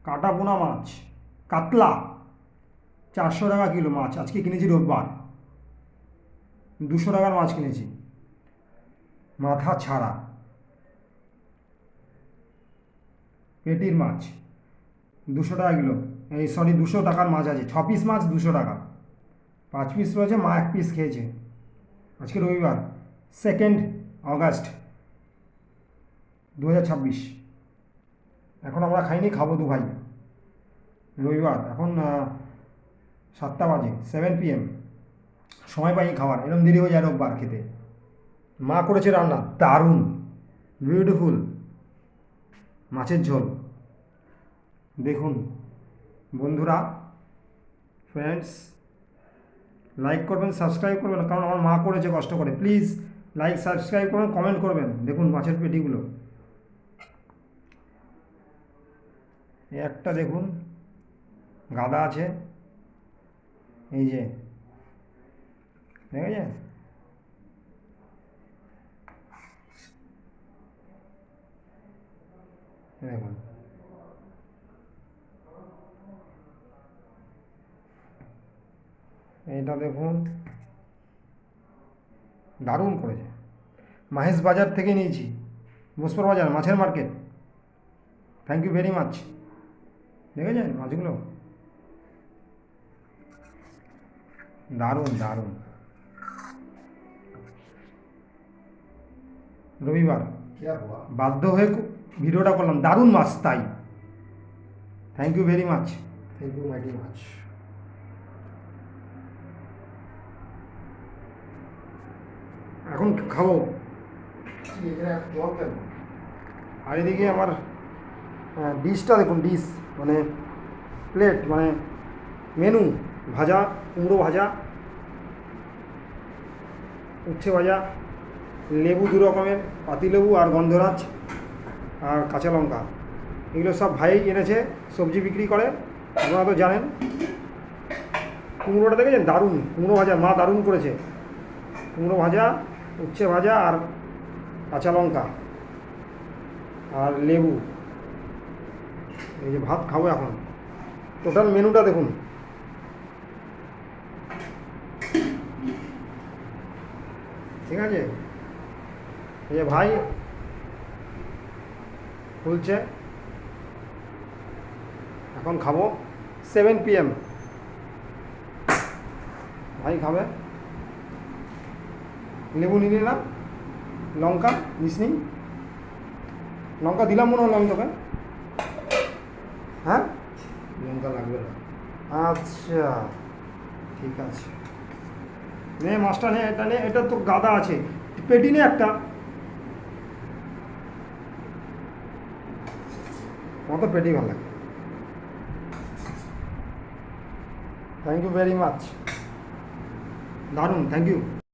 কাটা পোনা মাছ, কাতলা 400 টাকা কিলো মাছ। আজকে কিনেছি রোববার, 200 টাকার মাছ কিনেছি, মাথা ছাড়া। পেটির মাছ 200 টাকা কিলো, এই সরি 200 টাকার মাছ আছে। 6 পিস মাছ 200 টাকা, 5 পিস রয়েছে, মা 1 পিস খেয়েছে। আজকে রবিবার, 2 আগস্ট 2026। এখন আমরা খাইনি, খাবো দু ভাই। রবিবার এখন 7টা বাজে, 7 PM। সময় পাইনি খাওয়ার, এরকম দেরি হয়ে যায় রোববার খেতে। মা করেছে রান্না, দারুণ, বিউটিফুল মাছের ঝোল। দেখুন বন্ধুরা, ফ্রেন্ডস, লাইক করবেন, সাবস্ক্রাইব করবেন, কারণ আমার মা করেছে কষ্ট করে। প্লিজ লাইক সাবস্ক্রাইব করবেন, কমেন্ট করবেন। দেখুন মাছের পেটিগুলো, একটা দেখুন গাদা আছে, এই যে দেখেছেন, দেখুন এইটা দেখুন, দারুণ করেছে। মাহেশ বাজার থেকে নিয়েছি, বস্ত্র বাজার মাছের market. Thank you very much. দেখেছেন মাছগুলো, দারুণ দারুণ। রবিবার বাধ্য হয়ে ভিডিওটা করলাম, দারুণ মাছ তাই। Thank you very much, thank you very much. এখন খাবো। আর এদিকে আমার ডিশটা দেখুন, ডিশ মানে প্লেট, মানে মেনু, ভাজা, কুমড়ো ভাজা, উচ্ছে ভাজা, লেবু 2 রকমের, পাতিলেবু আর গন্ধরাজ, আর কাঁচা লঙ্কা। এগুলো সব ভাই এনেছে, সবজি বিক্রি করে, আপনারা তো জানেন। কুমড়োটা দেখেছেন, দারুণ কুমড়ো ভাজা, মা দারুণ করেছে। কুমড়ো ভাজা, উচ্ছে ভাজা, আর কাঁচা লঙ্কা, আর লেবু। এই যে ভাত খাবো এখন। টোটাল মেনুটা দেখুন, ঠিক আছে। এই যে ভাই খুলছে, এখন খাবো। 7 PM ভাই খাবে। লেবু নিয়ে নিলাম, লঙ্কা মিশনি, লঙ্কা দিলাম মনে হলো আমি তোকে। হ্যাঁ, লঙ্কা লাগবে না, আচ্ছা ঠিক আছে। নে মাছটা নে, এটা নে, এটা তো গাদা আছে, পেটি নে একটা। আমার তো পেটি ভালো লাগে। থ্যাংক ইউ ভেরি মাচ, দারুণ, থ্যাংক ইউ।